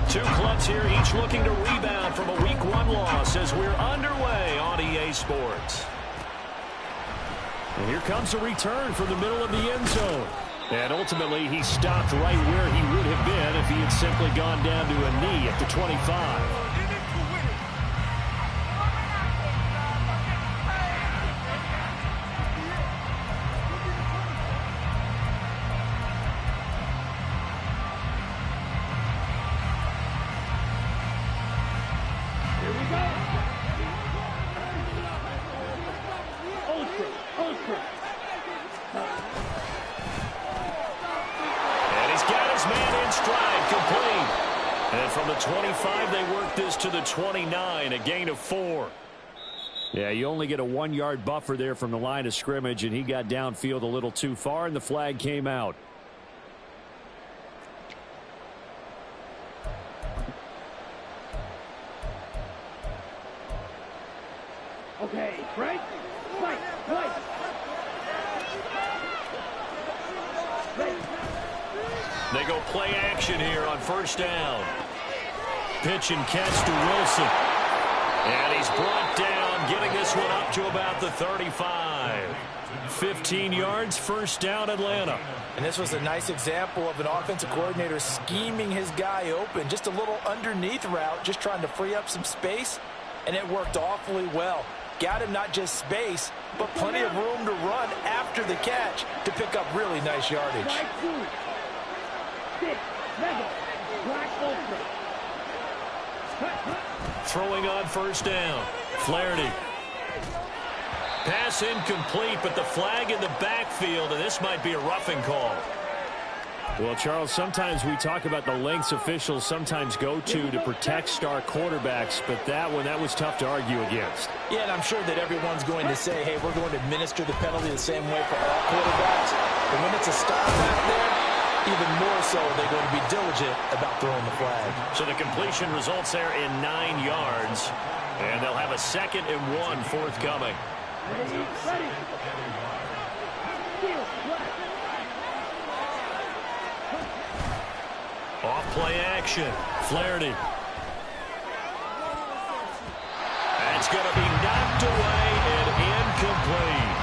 Two clubs here, each looking to rebound from a Week 1 loss as we're underway on EA Sports. And here comes a return from the middle of the end zone. And ultimately, he stopped right where he would have been if he had simply gone down to a knee at the 25. And he's got his man in stride, complete. And from the 25, they work this to the 29, a gain of 4. Yeah, you only get a 1-yard buffer there from the line of scrimmage, and he got downfield a little too far, and the flag came out. Okay, right? Right, right. They go play action here on first down. Pitch and catch to Wilson. And he's brought down, getting this one up to about the 35. 15 yards, first down, Atlanta. And this was a nice example of an offensive coordinator scheming his guy open. Just a little underneath route, just trying to free up some space, and it worked awfully well. Got him not just space, but plenty of room to run after the catch to pick up really nice yardage. Throwing on first down. Flaherty. Pass incomplete, but the flag in the backfield, and this might be a roughing call. Well, Charles, sometimes we talk about the lengths officials sometimes go to protect star quarterbacks, but that was tough to argue against. Yeah, and I'm sure that everyone's going to say, hey, we're going to administer the penalty the same way for all quarterbacks. But when it's a star back there, even more so, they're going to be diligent about throwing the flag. So the completion results there in 9 yards, and they'll have a 2nd and 1 forthcoming. Ready. Off play action. Flaherty. That's going to be knocked away and incomplete.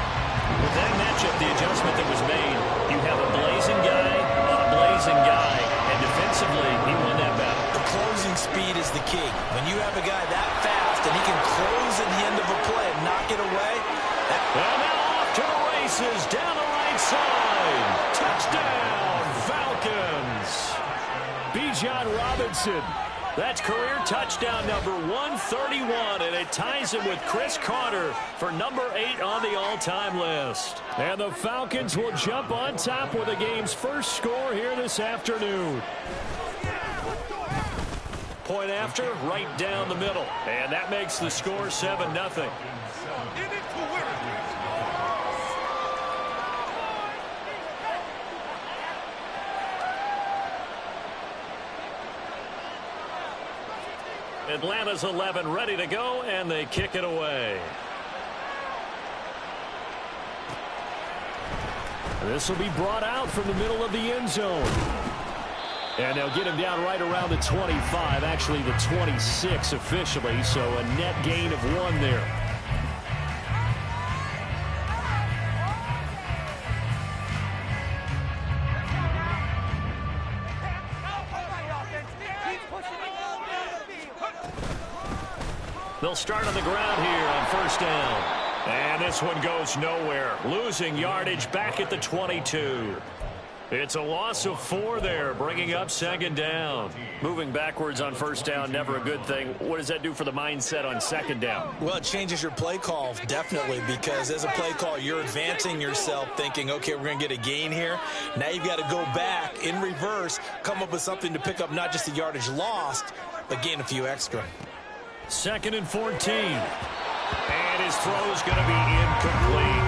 With that matchup, the adjustment that was made, you have a blazing guy on a blazing guy, and defensively, he won that battle. The closing speed is the key. When you have a guy that fast and he can close at the end of a play and knock it away. And now off to the races, down the right side. Touchdown, Falcons. Bijan Robinson. That's career touchdown number 131, and it ties him with Chris Carter for number 8 on the all-time list. And the Falcons will jump on top with the game's first score here this afternoon. Point after, right down the middle. And that makes the score 7-0. Atlanta's 11 ready to go, and they kick it away. This will be brought out from the middle of the end zone. And they'll get him down right around the 25, actually the 26 officially, so a net gain of 1 there. They'll start on the ground here on first down. And this one goes nowhere. Losing yardage back at the 22. It's a loss of 4 there, bringing up 2nd down. Moving backwards on first down, never a good thing. What does that do for the mindset on 2nd down? Well, it changes your play call, definitely, because as a play call, you're advancing yourself thinking, okay, we're going to get a gain here. Now you've got to go back in reverse, come up with something to pick up not just the yardage lost, but gain a few extra. 2nd and 14. And his throw is going to be incomplete.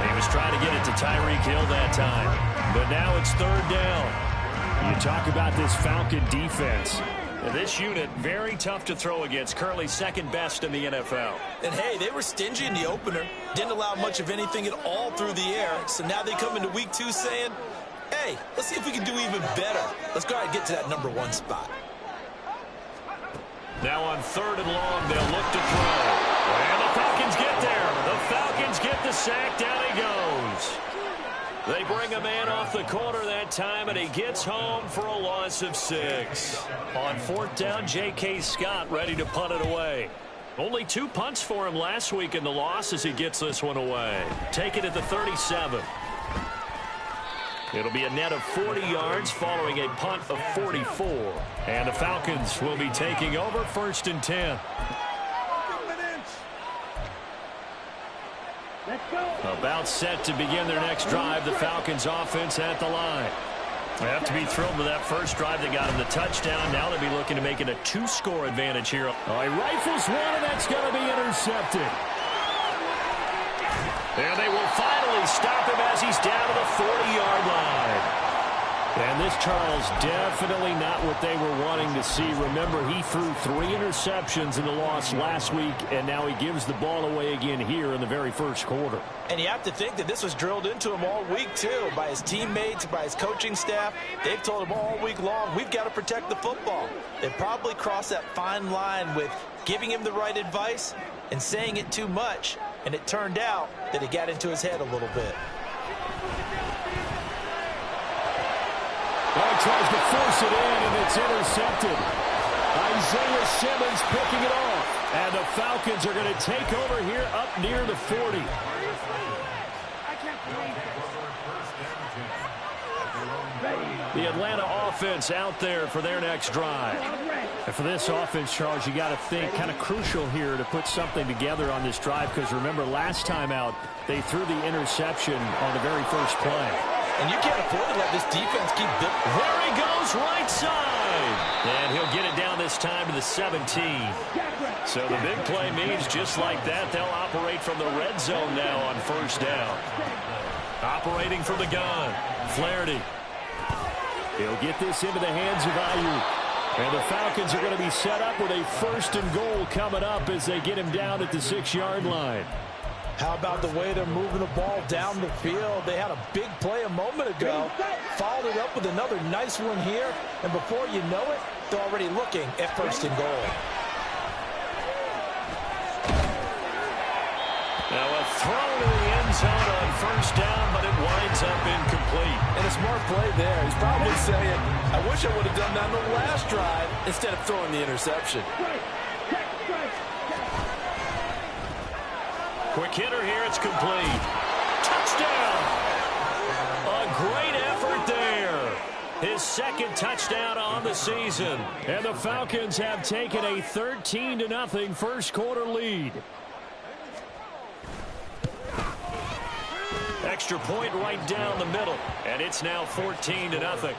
He was trying to get it to Tyreek Hill that time. But now it's 3rd down. You talk about this Falcon defense. This unit, very tough to throw against. Currently 2nd best in the NFL. And, hey, they were stingy in the opener. Didn't allow much of anything at all through the air. So now they come into week 2 saying, hey, let's see if we can do even better. Let's go ahead and get to that number 1 spot. Now on 3rd and long, they'll look to throw. And the Falcons get there. The Falcons get the sack. Down he goes. They bring a man off the corner that time, and he gets home for a loss of 6. On 4th down, J.K. Scott ready to punt it away. Only 2 punts for him last week in the loss as he gets this one away. Take it at the 37. It'll be a net of 40 yards following a punt of 44. And the Falcons will be taking over 1st and 10. Let's go. About set to begin their next drive. The Falcons offense at the line. They have to be thrilled with that first drive that got him the touchdown. Now they'll be looking to make it a 2-score advantage here. He rifles one, and that's going to be intercepted. And they will finally stop him as he's down to the 40-yard line. And this, Charles, definitely not what they were wanting to see. Remember, he threw 3 interceptions in the loss last week, and now he gives the ball away again here in the very first quarter. And you have to think that this was drilled into him all week, too, by his teammates, by his coaching staff. They've told him all week long, we've got to protect the football. They probably crossed that fine line with giving him the right advice and saying it too much, and it turned out that it got into his head a little bit. Well, he tries to force it in, and it's intercepted. Isaiah Simmons picking it off. And the Falcons are going to take over here up near the 40. The Atlanta offense out there for their next drive. And for this offense, Charles, you got to think kind of crucial here to put something together on this drive, because remember, last time out, they threw the interception on the very first play. And you can't afford to let this defense keep building. There he goes, right side. And he'll get it down this time to the 17. So the big play means just like that, they'll operate from the red zone now on 1st down. Operating from the gun, Flaherty. He'll get this into the hands of Ayuk. And the Falcons are going to be set up with a 1st and goal coming up as they get him down at the 6-yard line. How about the way they're moving the ball down the field? They had a big play a moment ago, followed it up with another nice one here, and before you know it, they're already looking at 1st and goal. Now a throw to the end zone on 1st down, but it winds up incomplete. And a smart play there. He's probably saying, I wish I would have done that on the last drive instead of throwing the interception. Quick hitter here, it's complete. Touchdown! A great effort there. His 2nd touchdown on the season. And the Falcons have taken a 13-0 first quarter lead. Extra point right down the middle. And it's now 14-0.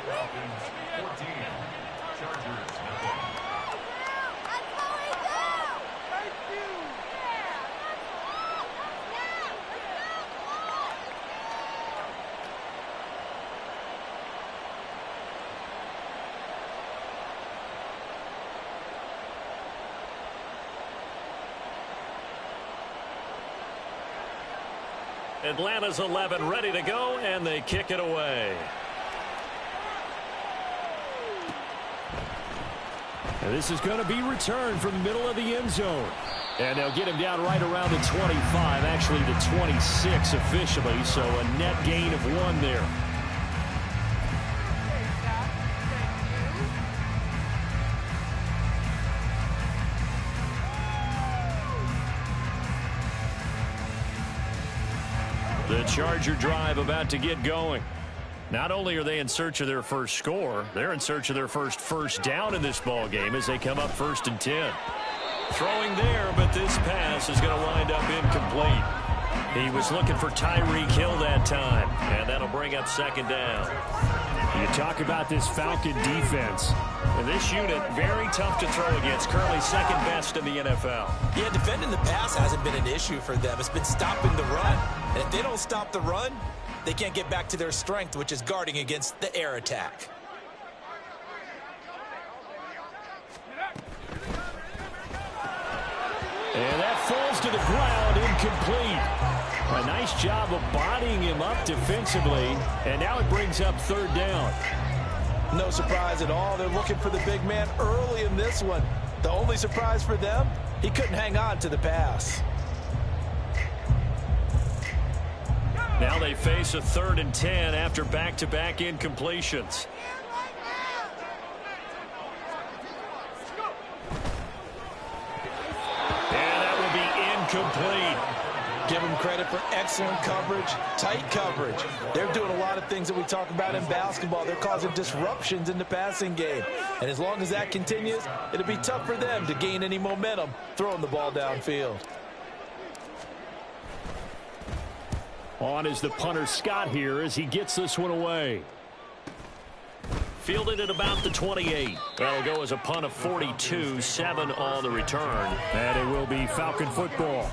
Atlanta's 11 ready to go, and they kick it away. And this is going to be returned from the middle of the end zone. And they'll get him down right around the 25, actually the 26 officially, so a net gain of 1 there. The Charger drive about to get going. Not only are they in search of their first score, they're in search of their first down in this ball game as they come up 1st and 10. Throwing there, but this pass is going to wind up incomplete. He was looking for Tyreek Hill that time, and that'll bring up 2nd down. You talk about this Falcon defense. This unit, very tough to throw against. Currently 2nd best in the NFL. Yeah, defending the pass hasn't been an issue for them. It's been stopping the run. And if they don't stop the run, they can't get back to their strength, which is guarding against the air attack. And that falls to the ground, incomplete. A nice job of bodying him up defensively, and now it brings up 3rd down. No surprise at all. They're looking for the big man early in this one. The only surprise for them, he couldn't hang on to the pass. Now they face a 3rd and 10 after back-to-back incompletions. And that will be incomplete. Give them credit for excellent coverage, tight coverage. They're doing a lot of things that we talk about in basketball. They're causing disruptions in the passing game. And as long as that continues, it'll be tough for them to gain any momentum throwing the ball downfield. On is the punter Scott here as he gets this one away. Fielded at about the 28. That'll go as a punt of 42, 7 on the return. And it will be Falcon football.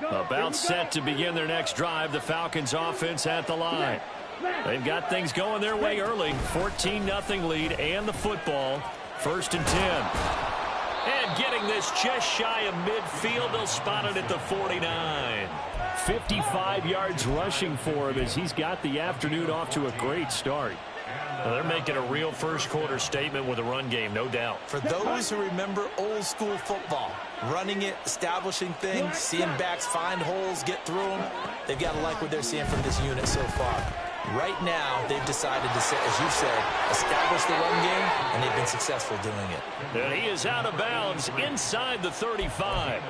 About set to begin their next drive. The Falcons offense at the line. They've got things going their way early. 14-0 lead and the football. 1st and 10. And getting this just shy of midfield. They'll spot it at the 49. 55 yards rushing for him as he's got the afternoon off to a great start. Well, they're making a real first-quarter statement with a run game, no doubt. For those who remember old-school football, running it, establishing things, seeing backs find holes, get through them, they've got to like what they're seeing from this unit so far. Right now, they've decided to, as you said, establish the run game, and they've been successful doing it. And he is out of bounds inside the 35.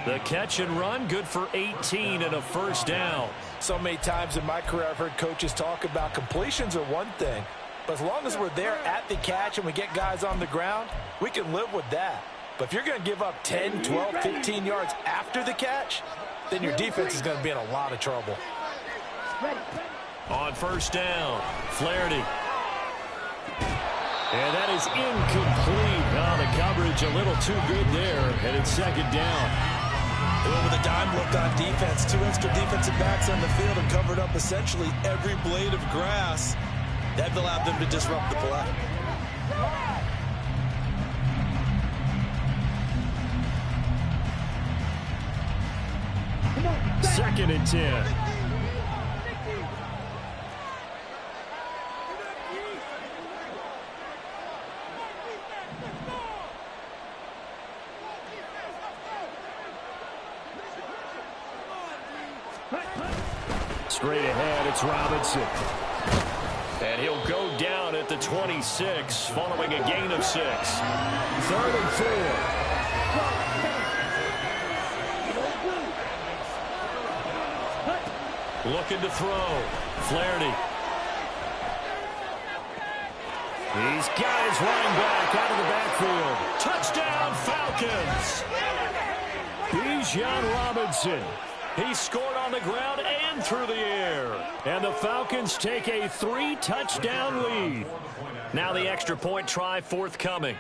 The catch and run, good for 18 and a first down. So many times in my career, I've heard coaches talk about completions are one thing, but as long as we're there at the catch and we get guys on the ground, we can live with that. But if you're going to give up 10, 12, 15 yards after the catch, then your defense is going to be in a lot of trouble. On first down, Flaherty. And that is incomplete. Oh, the coverage a little too good there, and it's 2nd down. With a dime look on defense, 2 extra defensive backs on the field and covered up essentially every blade of grass. That allowed them to disrupt the play. Second and 10. Straight ahead, it's Robinson. And he'll go down at the 26, following a gain of 6. 3rd and 4. Looking to throw. Flaherty. He's got his running back out of the backfield. Touchdown, Falcons. Bijan Robinson. He scored on the ground and through the air. And the Falcons take a 3-touchdown lead. Now the extra point try forthcoming.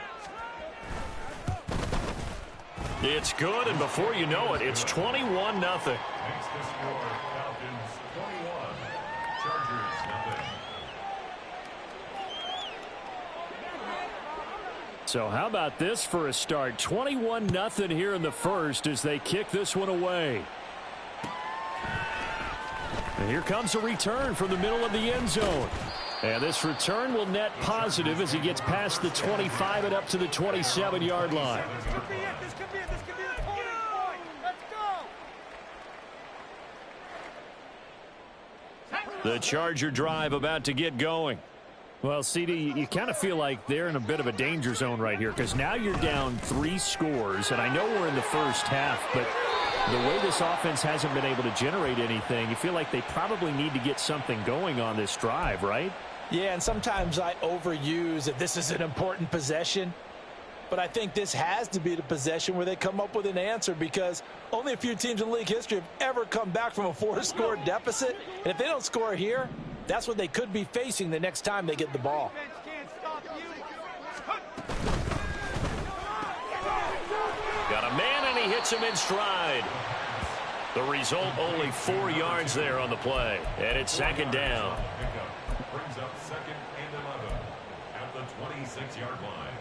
It's good, and before you know it, it's 21-0. So how about this for a start? 21-0 here in the first as they kick this one away. And here comes a return from the middle of the end zone. And this return will net positive as he gets past the 25 and up to the 27-yard line. This could be it. This could be the turning point. Let's go. The Charger drive about to get going. Well, CD, you kind of feel like they're in a bit of a danger zone right here because now you're down 3 scores, and I know we're in the first half, but the way this offense hasn't been able to generate anything, you feel like they probably need to get something going on this drive, right? Yeah, and sometimes I overuse that this is an important possession, but I think this has to be the possession where they come up with an answer because only a few teams in league history have ever come back from a 4-score deficit, and if they don't score here, that's what they could be facing the next time they get the ball. Got a man, and he hits him in stride. The result, only 4 yards there on the play, and it's 2nd down. Brings up 2nd and 11 at the 26-yard line.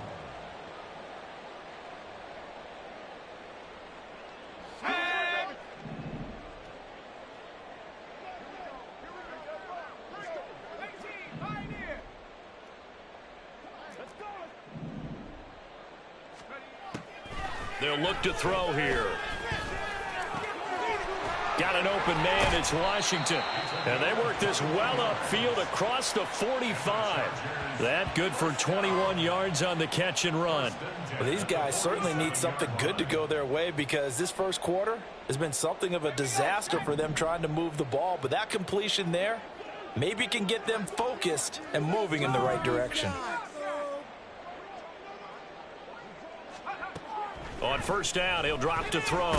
They'll look to throw here. Got an open man. It's Washington. And they work this well upfield across the 45. That good for 21 yards on the catch and run. Well, these guys certainly need something good to go their way because this first quarter has been something of a disaster for them trying to move the ball. But that completion there maybe can get them focused and moving in the right direction. On first down, he'll drop to throw.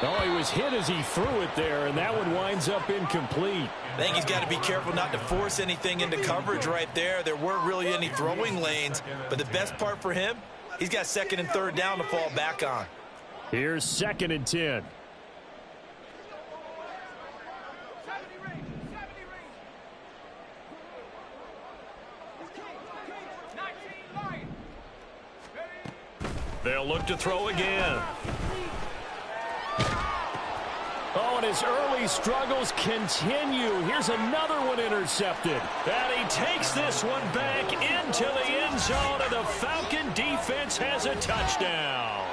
Oh, he was hit as he threw it there, and that one winds up incomplete. I think he's got to be careful not to force anything into coverage right there. There weren't really any throwing lanes, but the best part for him, he's got second and third down to fall back on. Here's 2nd and 10. They'll look to throw again. Oh, and his early struggles continue. Here's another one intercepted. And he takes this one back into the end zone, and the Falcon defense has a touchdown.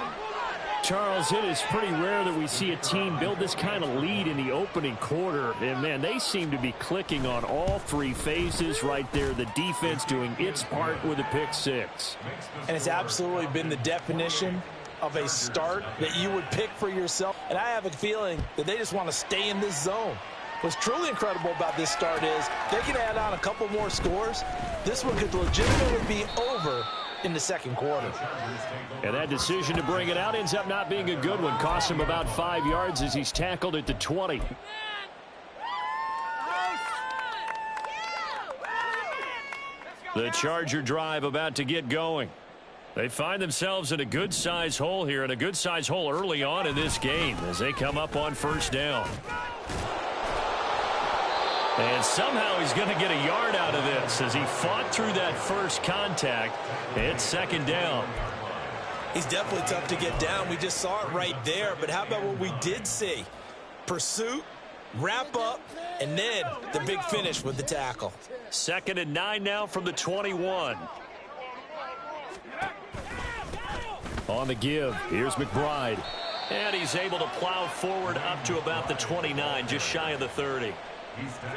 Charles, it is pretty rare that we see a team build this kind of lead in the opening quarter. And, man, they seem to be clicking on all three phases right there. The defense doing its part with a pick six. And it's absolutely been the definition of a start that you would pick for yourself. And I have a feeling that they just want to stay in this zone. What's truly incredible about this start is they can add on a couple more scores. This one could legitimately be over in the second quarter. And that decision to bring it out ends up not being a good one. Costs him about 5 yards as he's tackled at the 20. The Charger drive about to get going. They find themselves in a good-sized hole here, and a good-sized hole early on in this game as they come up on first down. And somehow he's going to get a yard out of this as he fought through that first contact. It's 2nd down. He's definitely tough to get down. We just saw it right there. But how about what we did see? Pursuit, wrap up, and then the big finish with the tackle. 2nd and 9 now from the 21. On the give, here's McBride. And he's able to plow forward up to about the 29, just shy of the 30.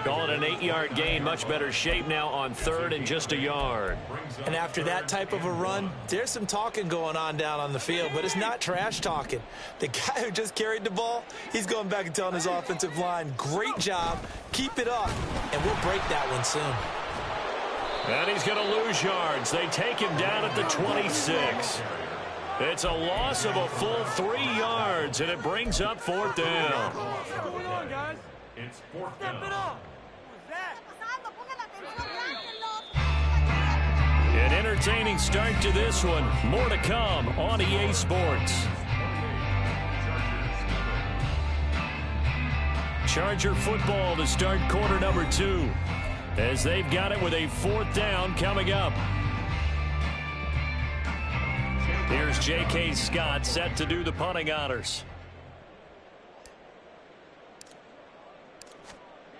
Call it an 8-yard gain, much better shape now on 3rd and just a yard. And after that type of a run, there's some talking going on down on the field, but it's not trash talking. The guy who just carried the ball, he's going back and telling his offensive line, great job, keep it up, and we'll break that one soon. And he's going to lose yards. They take him down at the 26. It's a loss of a full 3 yards, and it brings up 4th down. What's going on, guys? It's 4th Step it down. up. An entertaining start to this one. More to come on EA Sports. Charger football to start quarter number 2 as they've got it with a 4th down coming up. Here's J.K. Scott set to do the punting honors.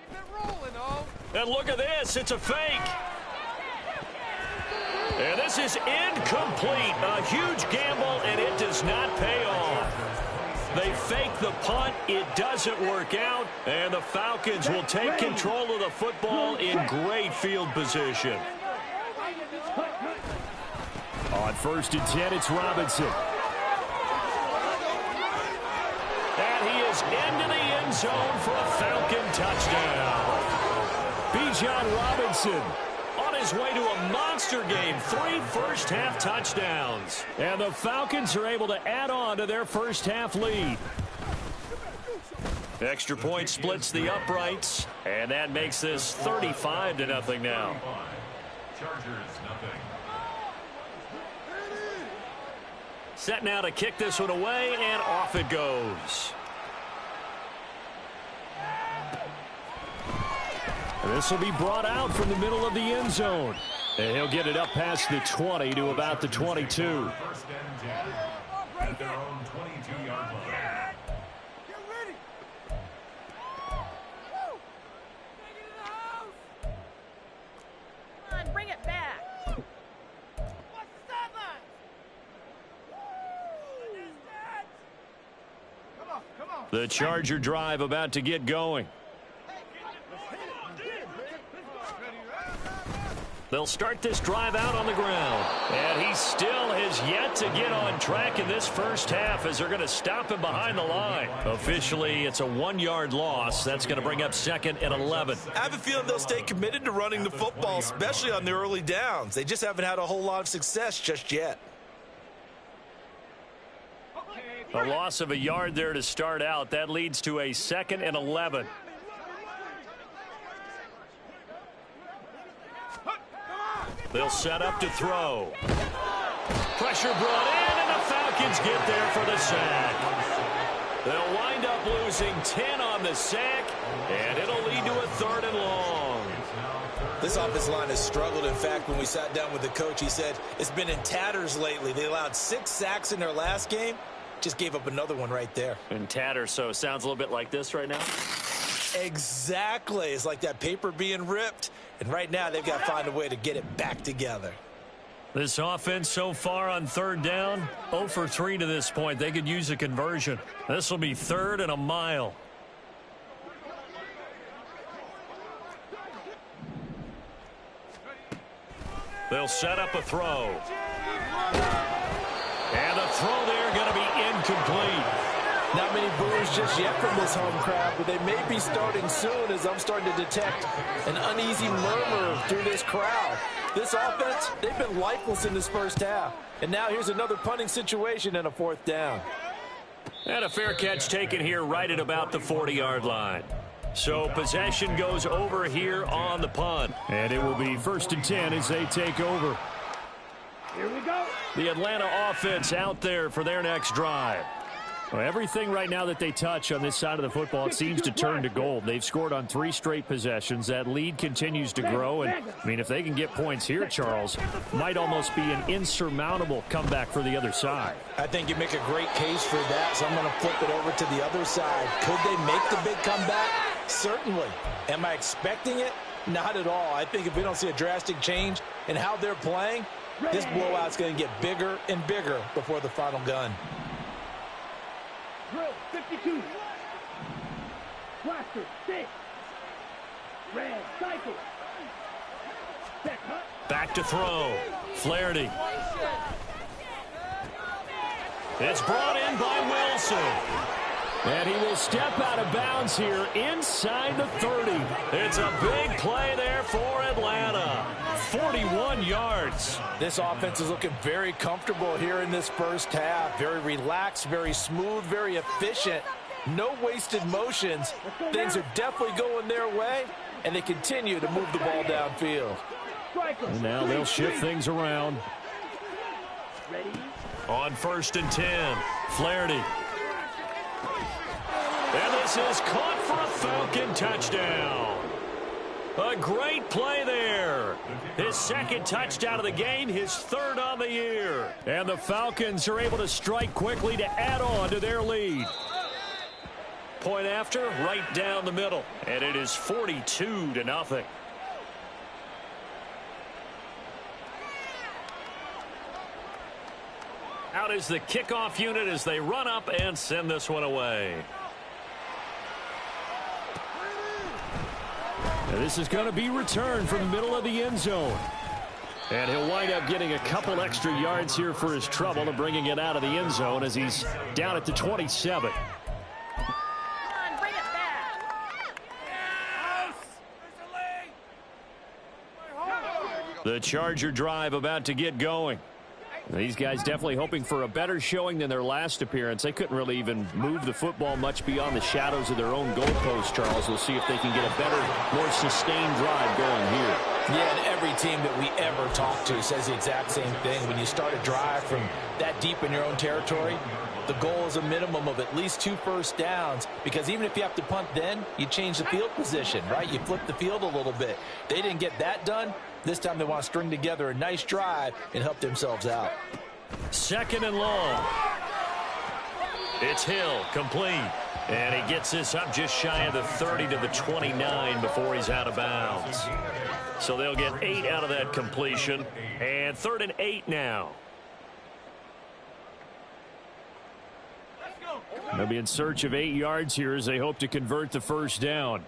Keep it rolling, oh. And look at this. It's a fake. And this is incomplete. A huge gamble, and it does not pay off. They fake the punt. It doesn't work out. And the Falcons will take control of the football in great field position. On 1st and 10, it's Robinson. And he is into the end zone for a Falcon touchdown. Bijan Robinson on his way to a monster game. 3 first-half touchdowns. And the Falcons are able to add on to their first-half lead. Extra point splits the uprights. And that makes this 35-0 now. Chargers, nothing. Set now to kick this one away, and off it goes. This will be brought out from the middle of the end zone. And he'll get it up past the 20 to about the 22. 1st and 10 at their own 22-yard line. Get ready. Woo. Take it to the house. Come on, bring it back. Watch the sideline. The Charger drive about to get going. They'll start this drive out on the ground. And he still has yet to get on track in this first half as they're going to stop him behind the line. Officially, it's a 1-yard loss. That's going to bring up 2nd and 11. I have a feeling they'll stay committed to running the football, especially on the early downs. They just haven't had a whole lot of success just yet. A loss of a yard there to start out. That leads to a 2nd and 11. They'll set up to throw. Pressure brought in, and the Falcons get there for the sack. They'll wind up losing 10 on the sack, and it'll lead to a 3rd and long. This offensive line has struggled. In fact, when we sat down with the coach, he said it's been in tatters lately. They allowed 6 sacks in their last game. Just gave up another one right there. In tatters, so it sounds a little bit like this right now. Exactly. It's like that paper being ripped. And right now, they've got to find a way to get it back together. This offense so far on 3rd down, 0 for 3 to this point. They could use a conversion. This will be 3rd and a mile. They'll set up a throw. And the throw there going to be incomplete. Not many boos just yet from this home crowd, but they may be starting soon as I'm starting to detect an uneasy murmur through this crowd. This offense, they've been lifeless in this first half. And now here's another punting situation and a 4th down. And a fair catch taken here right at about the 40-yard line. So possession goes over here on the punt. And it will be 1st and 10 as they take over. Here we go. The Atlanta offense out there for their next drive. Well, everything right now that they touch on this side of the football, it seems to turn to gold. They've scored on 3 straight possessions. That lead continues to grow. And, I mean, if they can get points here, Charles, might almost be an insurmountable comeback for the other side. I think you make a great case for that, so I'm going to flip it over to the other side. Could they make the big comeback? Certainly. Am I expecting it? Not at all. I think if we don't see a drastic change in how they're playing, this blowout's going to get bigger and bigger before the final gun. Drill 52. Blaster 6. Red cycle. Back to throw. Flaherty. It's brought in by Wilson. And he will step out of bounds here inside the 30. It's a big play there for Atlanta. 41 yards. This offense is looking very comfortable here in this first half. Very relaxed, very smooth, very efficient. No wasted motions. Things are definitely going their way, and they continue to move the ball downfield. And now they'll shift things around. On 1st and 10, Flaherty. And this is caught for a Falcon touchdown. A great play there. His 2nd touchdown of the game, his 3rd on the year. And the Falcons are able to strike quickly to add on to their lead. Point after, right down the middle. And it is 42-0. Out is the kickoff unit as they run up and send this one away. And this is going to be returned from the middle of the end zone. And he'll wind up getting a couple extra yards here for his trouble and bringing it out of the end zone as he's down at the 27. Come on, bring it back. The Charger drive about to get going. These guys definitely hoping for a better showing than their last appearance. They couldn't really even move the football much beyond the shadows of their own goalpost, Charles. We'll see if they can get a better, more sustained drive going here. Yeah, and every team that we ever talk to says the exact same thing. When you start a drive from that deep in your own territory, the goal is a minimum of at least 2 first downs, because even if you have to punt then, you change the field position, right? You flip the field a little bit. They didn't get that done. This time they want to string together a nice drive and help themselves out. 2nd and long. It's Hill, complete. And he gets this up just shy of the 30 to the 29 before he's out of bounds. So they'll get 8 out of that completion. And 3rd and 8 now. Let's go. They'll be in search of 8 yards here as they hope to convert the first down.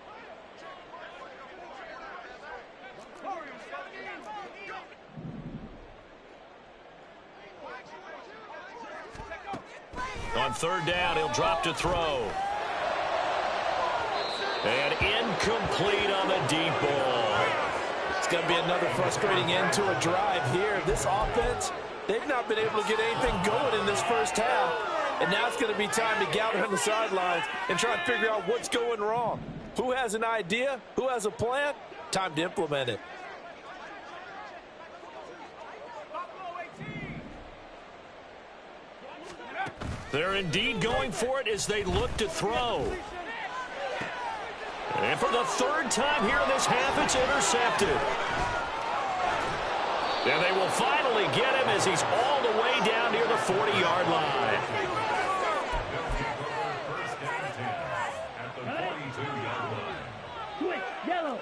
On third down, he'll drop to throw. And incomplete on the deep ball. It's going to be another frustrating end to a drive here. This offense, they've not been able to get anything going in this first half. And now it's going to be time to gather on the sidelines and try and figure out what's going wrong. Who has an idea? Who has a plan? Time to implement it. They're indeed going for it as they look to throw. And for the third time here in this half, it's intercepted. And they will finally get him as he's all the way down near the 40-yard line. Switch, yellow.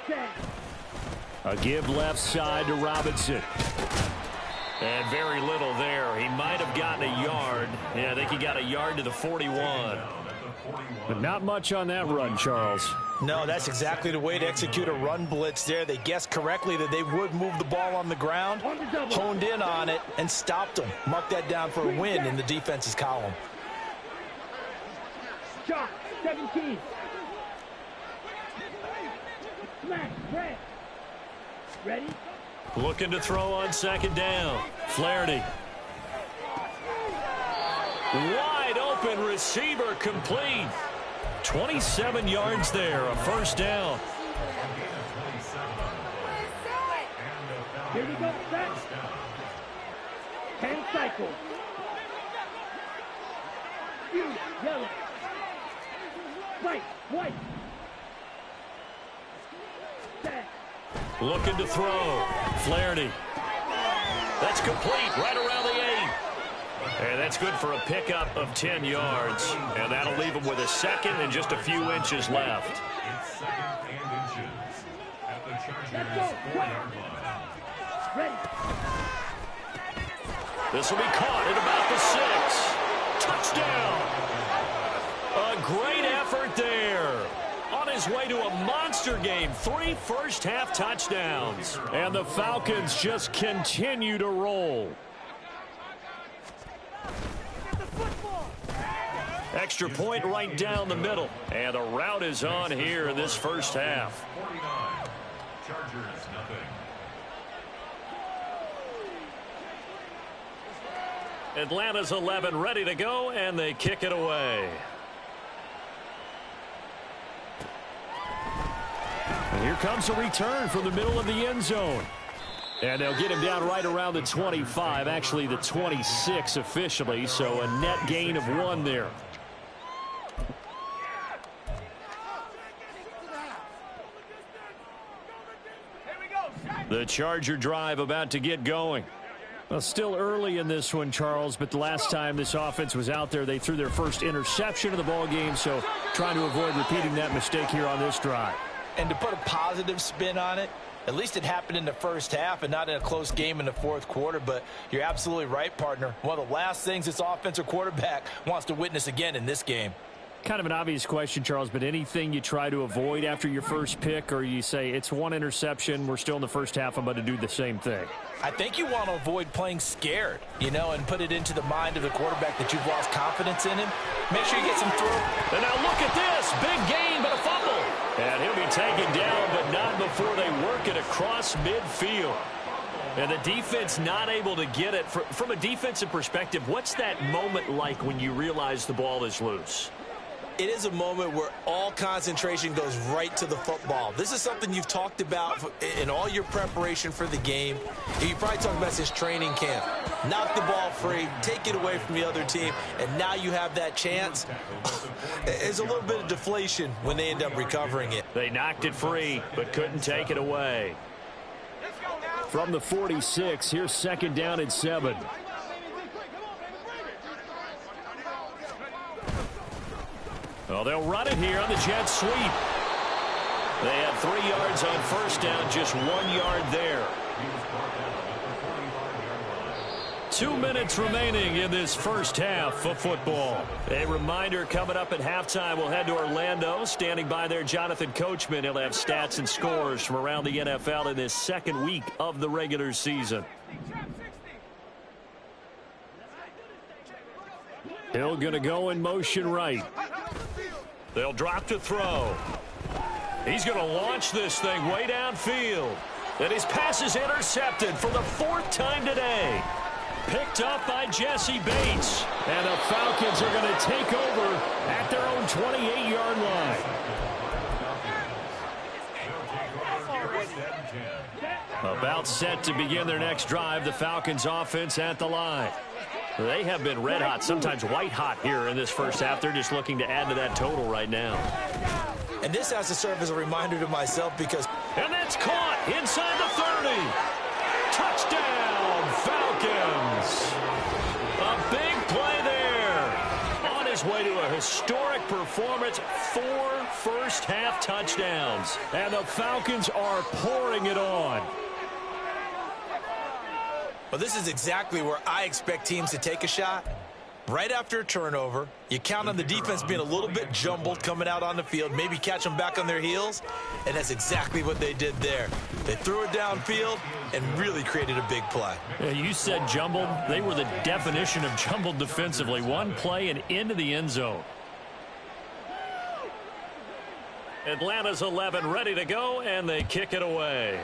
Set. A give left side to Robinson. And very little there. He might have gotten a yard. Yeah, I think he got a yard to the 41. But not much on that run, Charles. No, that's exactly the way to execute a run blitz there. They guessed correctly that they would move the ball on the ground, honed in on it, and stopped them. Mark that down for a win in the defense's column. Shot, 17. Smash, red. Ready? Looking to throw on second down. Flaherty. Wide open receiver complete. 27 yards there, a first down. Here we go, set. 10 cycles. You, yellow. Right, white. Set. Looking to throw. Flaherty. That's complete right around the 8. And that's good for a pickup of 10 yards. And that'll leave him with a second and just a few inches left. It's second and inches at the Let's Chargers' go. 4-yard line. Ready. This will be caught at about the 6. Touchdown. A great effort there. On his way to a monster game. 3 first-half touchdowns. And the Falcons just continue to roll. Extra point right down the middle. And the route is on here in this first half. 49. Chargers, nothing. Atlanta's 11 ready to go, and they kick it away. And here comes a return from the middle of the end zone. And they'll get him down right around the 25, actually the 26 officially, so a net gain of 1 there. The Charger drive about to get going. Well, still early in this one, Charles, but the last time this offense was out there, they threw their first interception of the ball game, so trying to avoid repeating that mistake here on this drive. And to put a positive spin on it, at least it happened in the first half and not in a close game in the fourth quarter. But you're absolutely right, partner. One of the last things this offensive quarterback wants to witness again in this game. Kind of an obvious question, Charles, but anything you try to avoid after your first pick, or you say it's 1 interception, we're still in the first half, I'm going to do the same thing? I think you want to avoid playing scared, and put it into the mind of the quarterback that you've lost confidence in him. Make sure you get some throw. And now look at this. Big gain, but a fumble. And he'll be taken down, but not before they work it across midfield. And the defense not able to get it. From a defensive perspective, what's that moment like when you realize the ball is loose? It is a moment where all concentration goes right to the football. This is something you've talked about in all your preparation for the game. You probably talked about since training camp. Knock the ball free, take it away from the other team, and now you have that chance. There's a little bit of deflation when they end up recovering it. They knocked it free, but couldn't take it away. From the 46, here's second down and 7. Well, they'll run it here on the jet sweep. They had 3 yards on first down, just 1 yard there. 2 minutes remaining in this first half of football. A reminder, coming up at halftime, we'll head to Orlando. Standing by there, Jonathan Coachman. He'll have stats and scores from around the NFL in this second week of the regular season. Hill going to go in motion right. They'll drop to throw. He's going to launch this thing way downfield. And his pass is intercepted for the 4th time today. Picked up by Jesse Bates. And the Falcons are going to take over at their own 28-yard line. About set to begin their next drive. The Falcons offense at the line. They have been red hot, sometimes white hot here in this first half. They're just looking to add to that total right now. And this has to serve as a reminder to myself because... And that's caught inside the 30. Touchdown, Falcons. A big play there. On his way to a historic performance, 4 first-half touchdowns. And the Falcons are pouring it on. Well, this is exactly where I expect teams to take a shot. Right after a turnover, you count on the defense being a little bit jumbled coming out on the field, maybe catch them back on their heels, and that's exactly what they did there. They threw it downfield and really created a big play. Yeah, you said jumbled. They were the definition of jumbled defensively. One play and into the end zone. Atlanta's 11 ready to go, and they kick it away.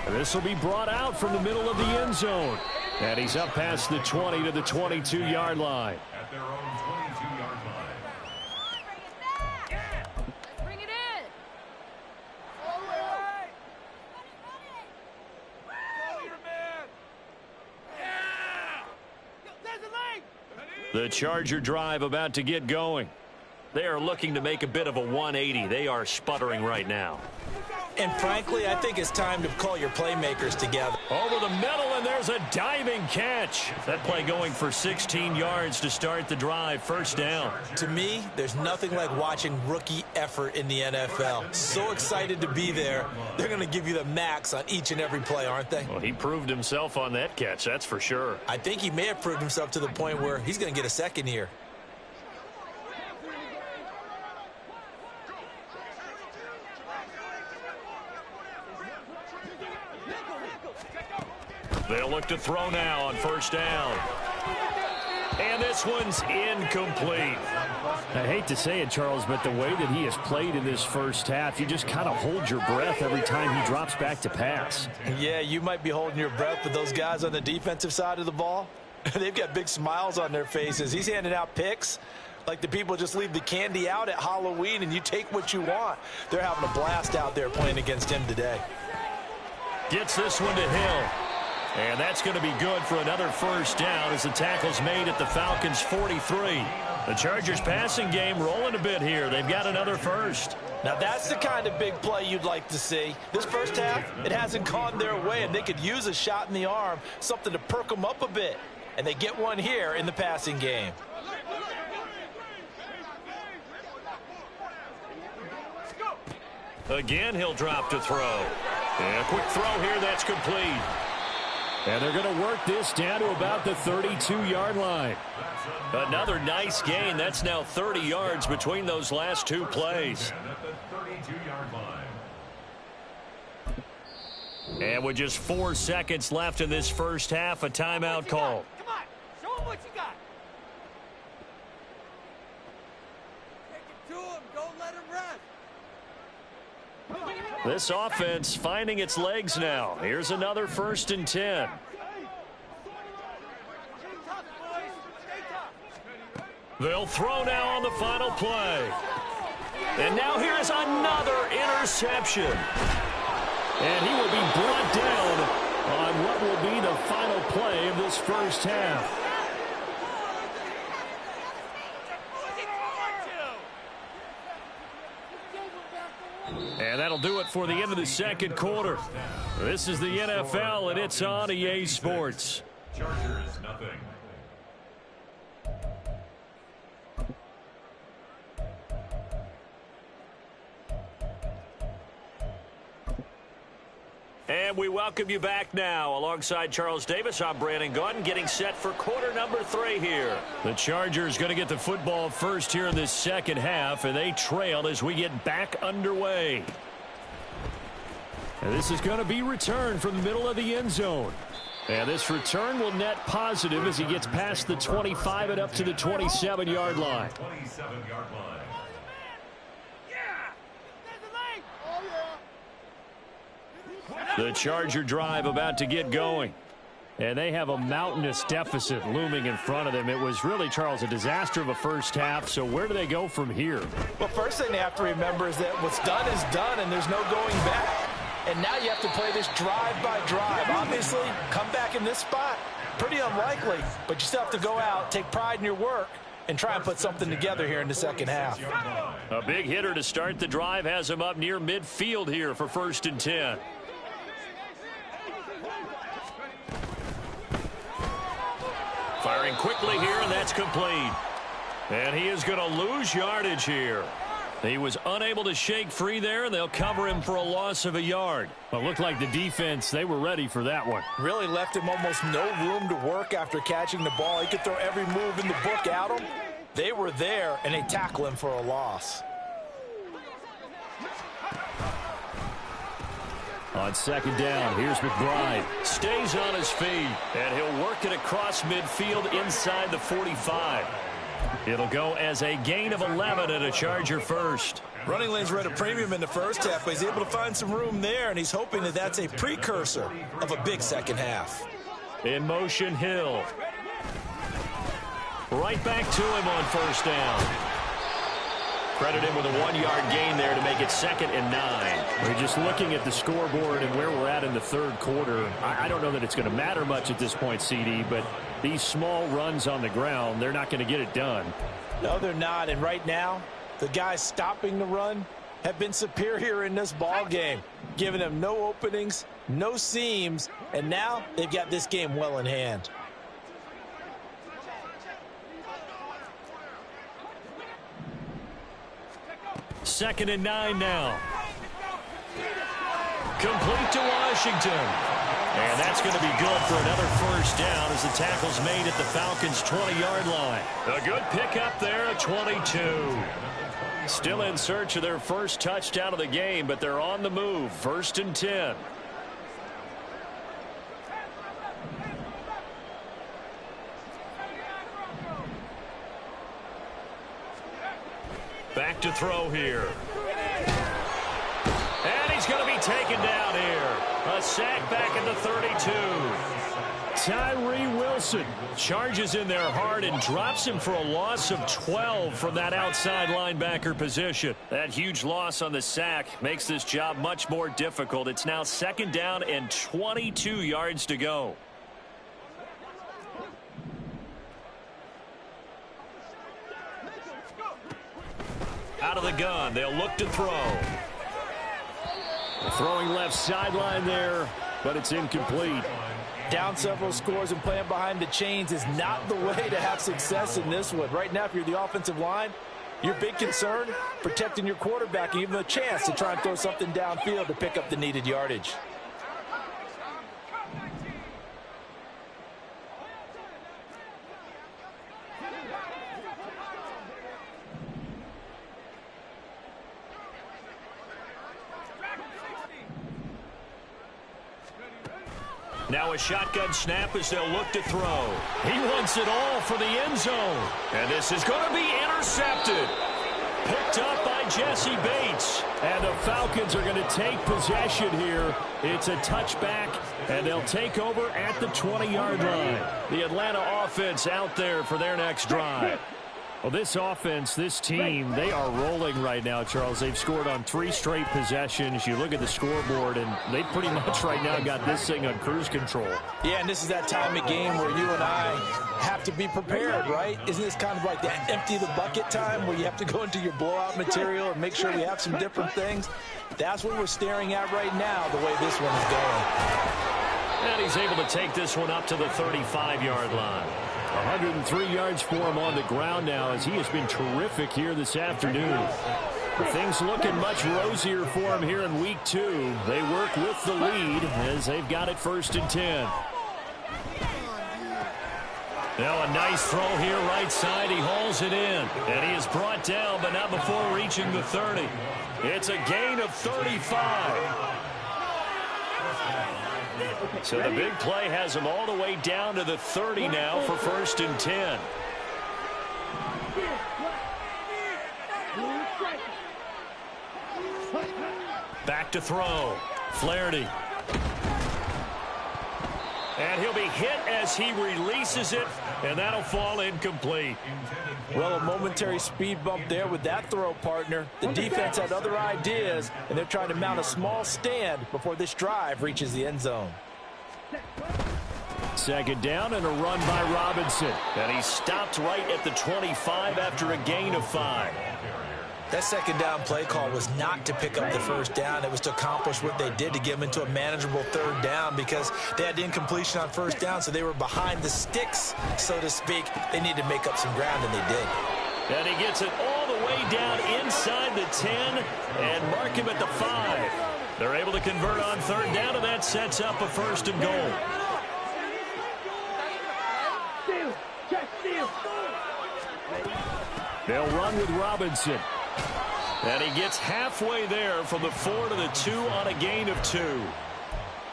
This will be brought out from the middle of the end zone. And he's up past the 20 to the 22-yard line. At their own 22-yard line. Bring it in. The Charger drive about to get going. They are looking to make a bit of a 180. They are sputtering right now. And frankly, I think it's time to call your playmakers together. Over the middle, and there's a diving catch. That play going for 16 yards to start the drive. First down. To me, there's nothing like watching rookie effort in the NFL. So excited to be there. They're going to give you the max on each and every play, aren't they? Well, he proved himself on that catch, that's for sure. I think he may have proved himself to the point where he's going to get a second here. They'll look to throw now on first down. And this one's incomplete. I hate to say it, Charles, but the way that he has played in this first half, you just kind of hold your breath every time he drops back to pass. Yeah, you might be holding your breath, but those guys on the defensive side of the ball, they've got big smiles on their faces. He's handing out picks like the people just leave the candy out at Halloween and you take what you want. They're having a blast out there playing against him today. Gets this one to Hill. And that's going to be good for another first down as the tackle's made at the Falcons' 43. The Chargers' passing game rolling a bit here. They've got another first. Now that's the kind of big play you'd like to see. This first half, it hasn't gone their way, and they could use a shot in the arm, something to perk them up a bit. And they get one here in the passing game. Again, he'll drop to throw. And a quick throw here, that's complete. And they're going to work this down to about the 32-yard line. Another nice gain. That's now 30 yards between those last two plays. And with just 4 seconds left in this first half, a timeout call. Come on, show them what you got. Take it to him. Don't let him rest. This offense finding its legs now. Here's another 1st and 10. They'll throw now on the final play. And now here's another interception. And he will be brought down on what will be the final play of this first half. And that'll do it for the end of the second quarter. This is the NFL, and it's on EA Sports. Chargers, nothing. And we welcome you back now. Alongside Charles Davis, I'm Brandon Gaudin, getting set for quarter number 3 here. The Chargers going to get the football first here in this second half, and they trail as we get back underway. And this is going to be returned from the middle of the end zone. And this return will net positive as he gets past the 25 and up to the 27-yard line. 27-yard line. The Charger drive about to get going. And they have a mountainous deficit looming in front of them. It was really, Charles, a disaster of a first half. So where do they go from here? Well, first thing they have to remember is that what's done is done, and there's no going back. And now you have to play this drive by drive. Obviously, come back in this spot, pretty unlikely. But you still have to go out, take pride in your work, and try and put something together here in the second half. A big hitter to start the drive has him up near midfield here for 1st and 10. Firing quickly here, and that's complete. And he is going to lose yardage here. He was unable to shake free there, and they'll cover him for a loss of a yard. Well, it looked like the defense, they were ready for that one. Really left him almost no room to work after catching the ball. He could throw every move in the book at him. They were there, and they tackle him for a loss. On 2nd down, here's McBride. Stays on his feet, and he'll work it across midfield inside the 45. It'll go as a gain of 11 and a Charger first. Running lanes were at a premium in the first half, but he's able to find some room there, and he's hoping that that's a precursor of a big second half. In motion, Hill. Right back to him on 1st down. Credit him with a 1-yard gain there to make it 2nd and 9. We're just looking at the scoreboard and where we're at in the 3rd quarter. I don't know that it's going to matter much at this point, CD, but these small runs on the ground, they're not going to get it done. No, they're not. And right now, the guys stopping the run have been superior in this ball game, giving them no openings, no seams, and now they've got this game well in hand. Second and 9 now. Complete to Washington. And that's going to be good for another 1st down as the tackle's made at the Falcons' 20-yard line. A good pickup there at 22. Still in search of their first touchdown of the game, but they're on the move. 1st and 10. Back to throw here. And he's going to be taken down here. A sack back at the 32. Tyree Wilson charges in there hard and drops him for a loss of 12 from that outside linebacker position. That huge loss on the sack makes this job much more difficult. It's now 2nd down and 22 yards to go. Out of the gun, they'll look to throw. Throwing left sideline there, but it's incomplete. Down several scores and playing behind the chains is not the way to have success in this one. Right now, if you're the offensive line, your big concern, protecting your quarterback and giving him a chance to try and throw something downfield to pick up the needed yardage. Now a shotgun snap as they'll look to throw. He wants it all for the end zone. And this is going to be intercepted. Picked up by Jesse Bates. And the Falcons are going to take possession here. It's a touchback, and they'll take over at the 20-yard line. The Atlanta offense out there for their next drive. Well, this offense, this team, they are rolling right now, Charles. They've scored on 3 straight possessions. You look at the scoreboard, and they pretty much right now got this thing on cruise control. Yeah, and this is that time of game where you and I have to be prepared, right? Isn't this kind of like that empty the bucket time where you have to go into your blowout material and make sure we have some different things? That's what we're staring at right now, the way this one is going. And he's able to take this one up to the 35-yard line. 103 yards for him on the ground now as he has been terrific here this afternoon. Things looking much rosier for them here in week 2. They work with the lead as they've got it 1st and 10. Now a nice throw here right side. He hauls it in. And he is brought down, but not before reaching the 30. It's a gain of 35. So the big play has him all the way down to the 30 now for 1st and 10. Back to throw. Flaherty. And he'll be hit as he releases it, and that'll fall incomplete. Well, a momentary speed bump there with that throw, partner. The defense had other ideas, and they're trying to mount a small stand before this drive reaches the end zone. 2nd down and a run by Robinson. And he stopped right at the 25 after a gain of 5. That 2nd down play call was not to pick up the 1st down. It was to accomplish what they did to get them into a manageable 3rd down because they had the incompletion on 1st down, so they were behind the sticks, so to speak. They needed to make up some ground, and they did. And he gets it all the way down inside the 10 and mark him at the 5. They're able to convert on 3rd down, and that sets up a 1st and goal. They'll run with Robinson. And he gets halfway there from the 4 to the 2 on a gain of 2.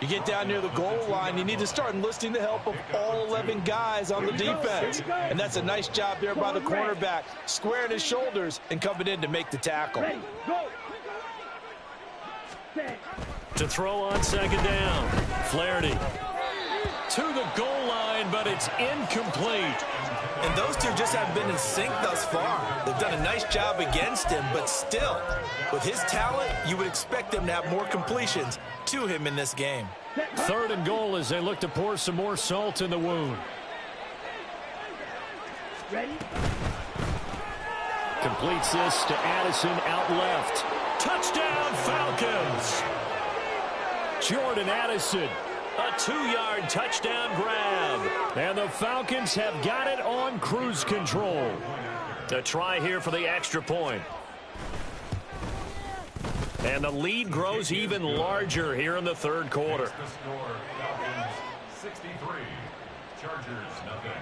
You get down near the goal line, you need to start enlisting the help of all 11 guys on the defense. And that's a nice job there by the cornerback, squaring his shoulders and coming in to make the tackle. To throw on 2nd down. Flaherty to the goal line, but it's incomplete. And those two just haven't been in sync thus far. They've done a nice job against him, but still, with his talent, you would expect them to have more completions to him in this game. 3rd and goal as they look to pour some more salt in the wound. Ready? Completes this to Addison out left. Touchdown Falcons! Jordan Addison. A 2-yard touchdown grab. And the Falcons have got it on cruise control. A try here for the extra point. And the lead grows even larger here in the 3rd quarter. 63, Chargers nothing.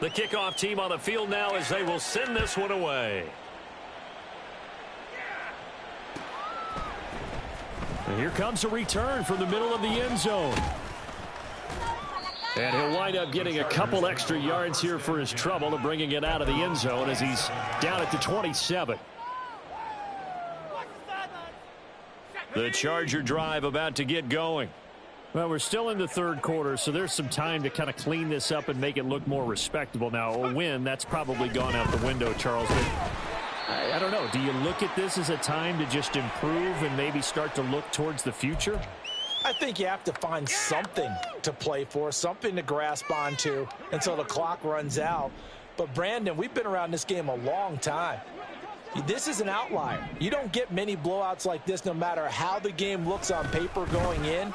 The kickoff team on the field now as they will send this one away. And here comes a return from the middle of the end zone. And he'll wind up getting a couple extra yards here for his trouble and bringing it out of the end zone as he's down at the 27. The Charger drive about to get going. Well, we're still in the 3rd quarter, so there's some time to kind of clean this up and make it look more respectable. Now, a win, that's probably gone out the window, Charles. But I don't know. Do you look at this as a time to just improve and maybe start to look towards the future? I think you have to find something to play for, something to grasp onto until the clock runs out. But, Brandon, we've been around this game a long time. This is an outlier. You don't get many blowouts like this no matter how the game looks on paper going in.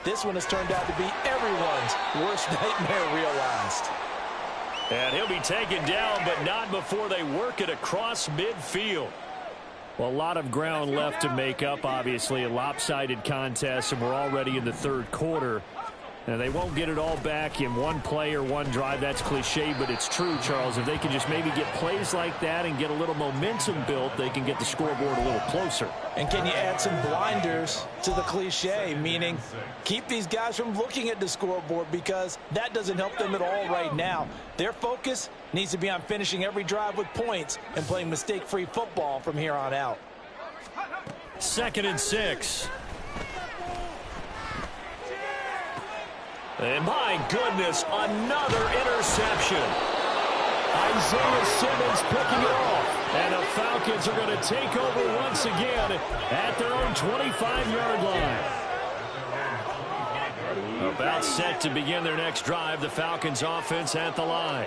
This one has turned out to be everyone's worst nightmare realized. And he'll be taken down, but not before they work it across midfield. Well, a lot of ground left to make up, obviously. A lopsided contest, and we're already in the 3rd quarter. And they won't get it all back in one play or one drive. That's cliche, but it's true, Charles. If they can just maybe get plays like that and get a little momentum built, they can get the scoreboard a little closer. And can you add some blinders to the cliche, meaning keep these guys from looking at the scoreboard because that doesn't help them at all right now. Their focus needs to be on finishing every drive with points and playing mistake-free football from here on out. 2nd and 6. And my goodness, another interception. Isaiah Simmons picking it off. And the Falcons are going to take over once again at their own 25-yard line. About set to begin their next drive. The Falcons offense at the line.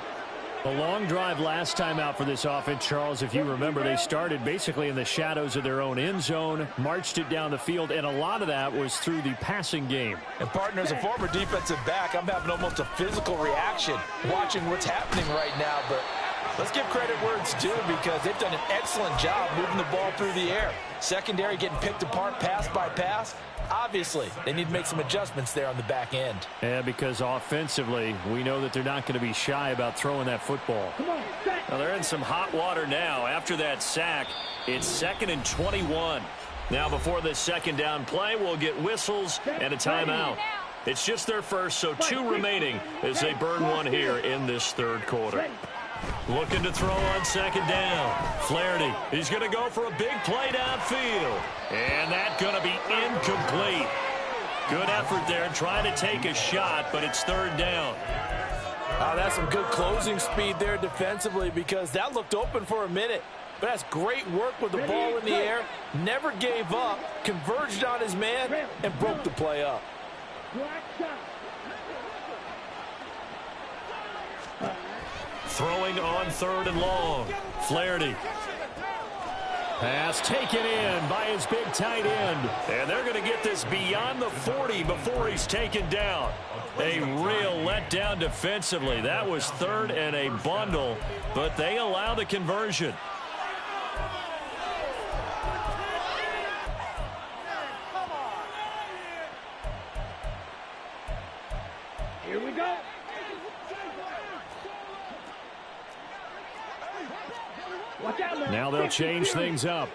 A long drive last time out for this offense, Charles. If you remember, they started basically in the shadows of their own end zone, marched it down the field, and a lot of that was through the passing game. And partner, as a former defensive back, I'm having almost a physical reaction watching what's happening right now. But let's give credit where it's due, because they've done an excellent job moving the ball through the air. Secondary getting picked apart pass by pass. Obviously, they need to make some adjustments there on the back end. Yeah, because offensively, we know that they're not going to be shy about throwing that football. Now, they're in some hot water now. After that sack, it's 2nd and 21. Now, before this second down play, we'll get whistles and a timeout. It's just their first, so 2 remaining as they burn one here in this third quarter. Looking to throw on second down. Flaherty, he's going to go for a big play downfield. And that's going to be incomplete. Good effort there trying to take a shot, but it's third down. That's some good closing speed there defensively, because that looked open for a minute. But that's great work with the ball in the air. Never gave up, converged on his man, and broke the play up. Throwing on 3rd and long. Flaherty. Pass taken in by his big tight end. And they're going to get this beyond the 40 before he's taken down. A real letdown defensively. That was 3rd and a bundle, but they allow the conversion. Here we go. Now they'll change things up.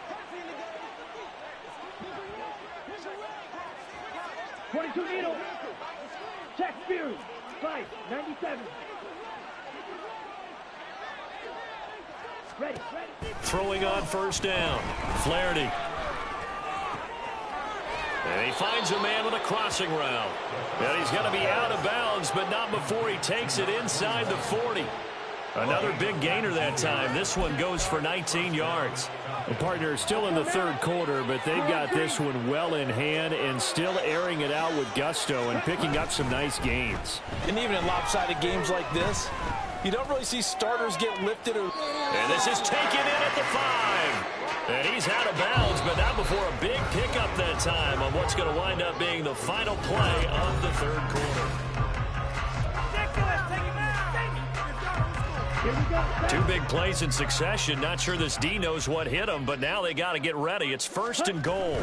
22 needle. Check Fury. Fight. 97. Ready. Throwing on first down. Flaherty. And he finds a man with a crossing route. And he's going to be out of bounds, but not before he takes it inside the 40. Another big gainer that time. This one goes for 19 yards. The partner is still in the third quarter, but they've got this one well in hand and still airing it out with gusto and picking up some nice gains. And even in lopsided games like this, you don't really see starters get lifted. And this is taken in at the 5. And he's out of bounds, but not before a big pickup that time on what's going to wind up being the final play of the third quarter. 2 big plays in succession. Not sure this D knows what hit him, but now they got to get ready. It's 1st and goal.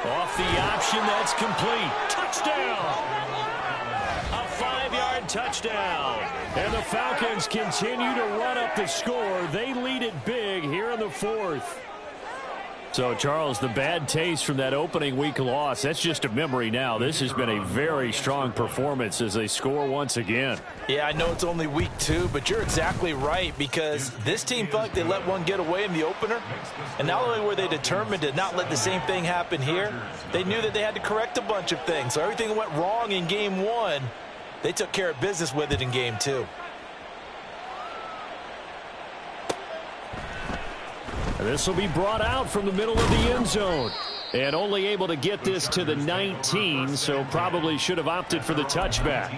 Off the option, that's complete. Touchdown! A 5-yard touchdown. And the Falcons continue to run up the score. They lead it big here in the 4th. So, Charles, the bad taste from that opening week loss, that's just a memory now. This has been a very strong performance as they score once again. Yeah, I know it's only week 2, but you're exactly right, because this team felt like they let one get away in the opener. And not only were they determined to not let the same thing happen here, they knew that they had to correct a bunch of things. So everything that went wrong in game 1, they took care of business with it in game 2. This will be brought out from the middle of the end zone. And only able to get this to the 19, so probably should have opted for the touchback.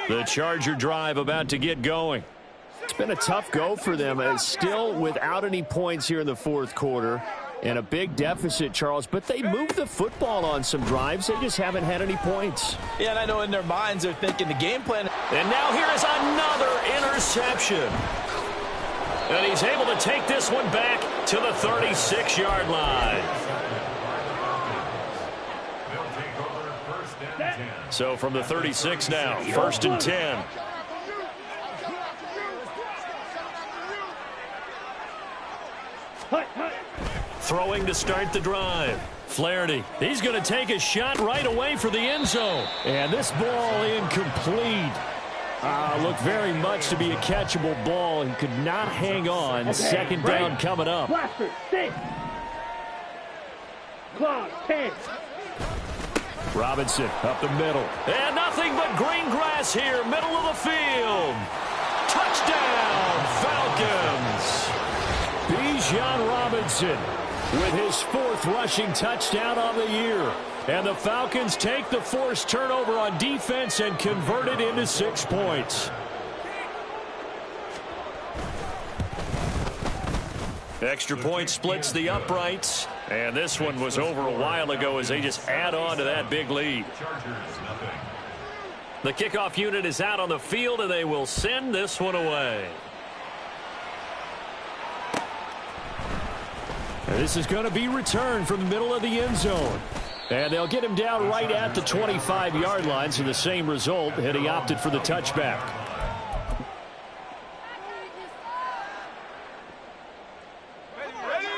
The Charger drive about to get going. It's been a tough go for them. It's still without any points here in the 4th quarter. And a big deficit, Charles, but they moved the football on some drives. They just haven't had any points. Yeah, and I know in their minds they're thinking the game plan. And now here is another interception. And he's able to take this one back to the 36-yard line. So from the 36 now, 1st and 10. Throwing to start the drive. Flaherty, he's going to take a shot right away for the end zone. And this ball incomplete. Looked very much to be a catchable ball. He could not hang on. Second down coming up. Blaster, 6. Clock, 10. Robinson up the middle. And nothing but green grass here, middle of the field. Touchdown, Falcons. Bijan Robinson with his 4th rushing touchdown on the year. And the Falcons take the forced turnover on defense and convert it into 6 points. Extra point splits the uprights. And this one was over a while ago as they just add on to that big lead. The kickoff unit is out on the field, and they will send this one away. And this is going to be returned from the middle of the end zone. And they'll get him down right at the 25-yard line, so the same result, and he opted for the touchback.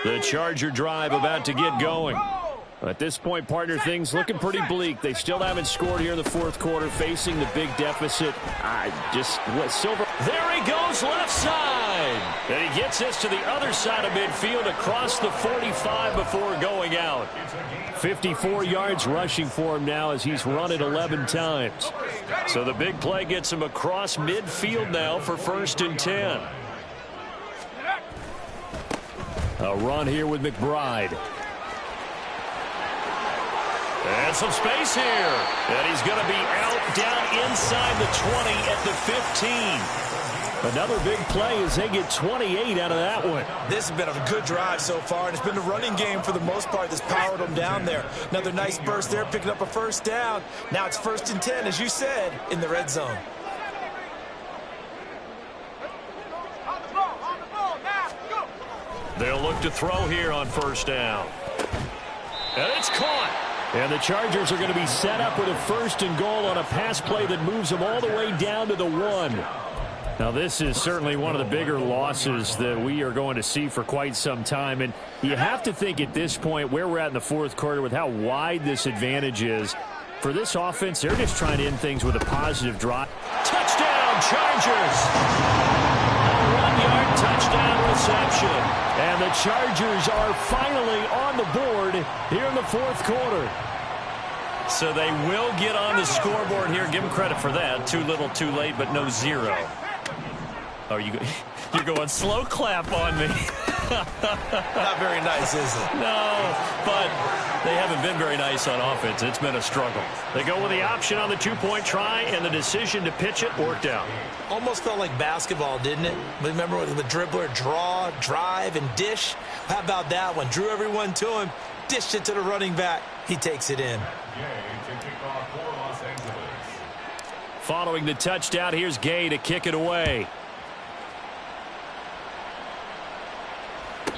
The Charger drive about to get going. At this point, partner, things looking pretty bleak. They still haven't scored here in the 4th quarter, facing the big deficit. Silver. There he goes, left side. And he gets this to the other side of midfield across the 45 before going out. 54 yards rushing for him now as he's run it 11 times. So the big play gets him across midfield now for 1st and 10. A run here with McBride. And some space here. And he's going to be out down inside the 20 at the 15. Another big play as they get 28 out of that one. This has been a good drive so far, and it's been the running game for the most part that's powered them down there. Another nice burst there, picking up a 1st down. Now it's 1st and 10, as you said, in the red zone. They'll look to throw here on 1st down. And it's caught. And the Chargers are going to be set up with a 1st and goal on a pass play that moves them all the way down to the 1. Now, this is certainly one of the bigger losses that we are going to see for quite some time. And you have to think at this point where we're at in the 4th quarter with how wide this advantage is. For this offense, they're just trying to end things with a positive drive. Touchdown, Chargers! A 1-yard touchdown reception. And the Chargers are finally on the board here in the 4th quarter. So they will get on the scoreboard here. Give them credit for that. Too little, too late, but no 0. Oh, you're going slow clap on me. Not very nice, is it? No, but they haven't been very nice on offense. It's been a struggle. They go with the option on the 2-point try, and the decision to pitch it worked out. Almost felt like basketball, didn't it? Remember with the dribbler, draw, drive, and dish? How about that one? Drew everyone to him, dished it to the running back. He takes it in. Following the touchdown, here's Gay to kick it away.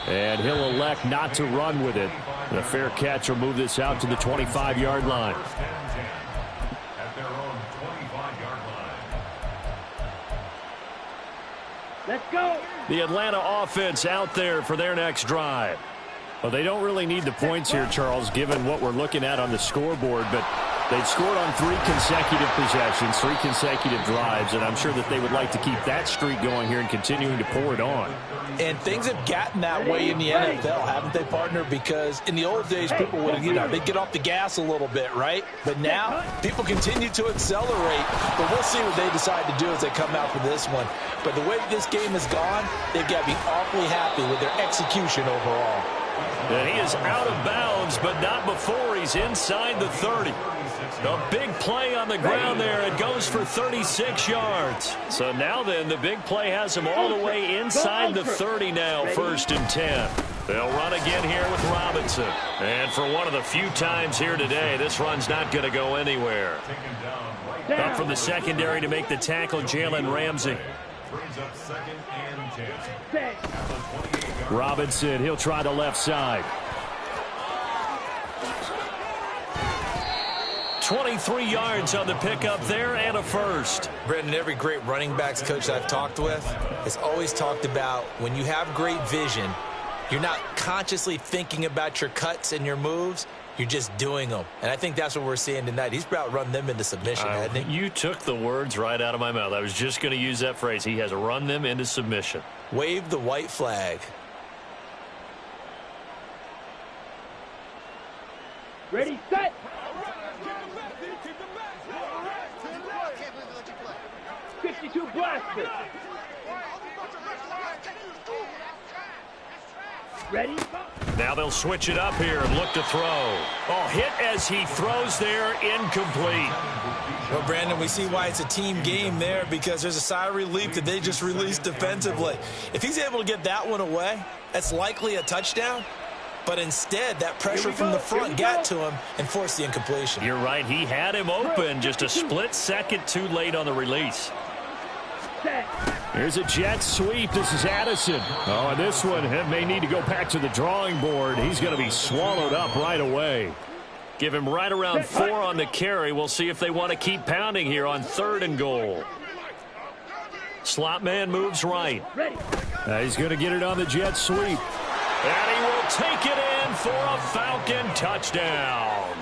And he'll elect not to run with it. And a fair catch will move this out to the 25-yard line. At their own 25-yard line. Let's go. The Atlanta offense out there for their next drive. Well, they don't really need the points here, Charles, given what we're looking at on the scoreboard, but they've scored on 3 consecutive possessions, 3 consecutive drives, and I'm sure that they would like to keep that streak going here and continuing to pour it on. And things have gotten that way in the NFL, haven't they, partner? Because in the old days, people would, they'd get off the gas a little bit, right? But now, people continue to accelerate. But we'll see what they decide to do as they come out for this one. But the way this game has gone, they've got to be awfully happy with their execution overall. And he is out of bounds, but not before he's inside the 30. A big play on the ground there. It goes for 36 yards. So now then, the big play has him all the way inside the 30 now, 1st and 10. They'll run again here with Robinson. And for one of the few times here today, this run's not going to go anywhere. Up from the secondary to make the tackle, Jalen Ramsey. Robinson, he'll try the left side. 23 yards on the pickup there and a 1st. Brendan, every great running backs coach I've talked with has always talked about when you have great vision, you're not consciously thinking about your cuts and your moves. You're just doing them. And I think that's what we're seeing tonight. He's about run them into submission, hasn't he? You took the words right out of my mouth. I was just going to use that phrase. He has run them into submission. Wave the white flag. Ready, set. blaster. Ready? Now they'll switch it up here and look to throw. Oh, hit as he throws there, incomplete. Well, Brandon, we see why it's a team game there, because there's a sigh of relief that they just released defensively. If he's able to get that one away, that's likely a touchdown. But instead, that pressure from the front got to him and forced the incompletion. You're right. He had him open, just a split second too late on the release. Here's a jet sweep. This is Addison. Oh, and this one may need to go back to the drawing board. He's going to be swallowed up right away. Give him right around 4 on the carry. We'll see if they want to keep pounding here on 3rd and goal. Slot man moves right. He's going to get it on the jet sweep. And he will take it in for a Falcon touchdown.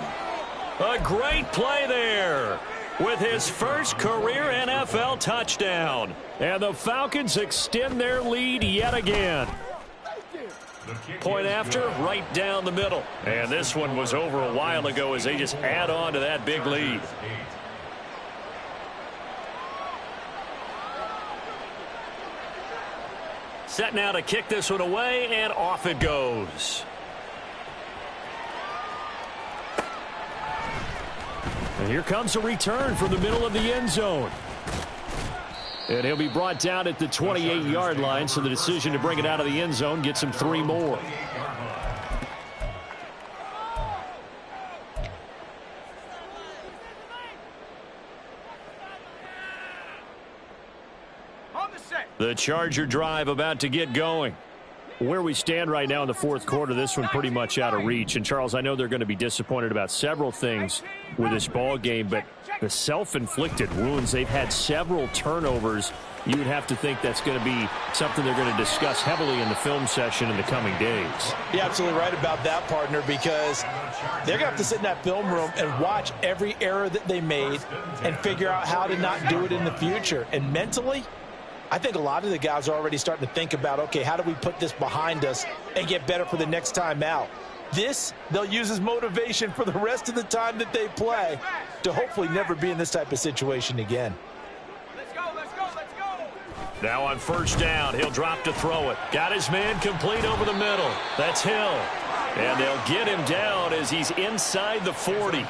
A great play there with his first career NFL touchdown. And the Falcons extend their lead yet again. Point after, right down the middle. And this one was over a while ago as they just add on to that big lead. Set now to kick this one away, and off it goes. And here comes a return from the middle of the end zone. And he'll be brought down at the 28-yard line, so the decision to bring it out of the end zone gets him 3 more. The Charger drive about to get going. Where we stand right now in the 4th quarter, this one pretty much out of reach. And, Charles, I know they're going to be disappointed about several things with this ball game, but the self-inflicted wounds, they've had several turnovers. You would have to think that's going to be something they're going to discuss heavily in the film session in the coming days. You're absolutely right about that, partner, because they're going to have to sit in that film room and watch every error that they made and figure out how to not do it in the future. And mentally, I think a lot of the guys are already starting to think about, okay, how do we put this behind us and get better for the next time out? This, they'll use as motivation for the rest of the time that they play to hopefully never be in this type of situation again. Let's go, let's go, let's go. Now on 1st down, he'll drop to throw it. Got his man complete over the middle. That's Hill. And they'll get him down as he's inside the 40.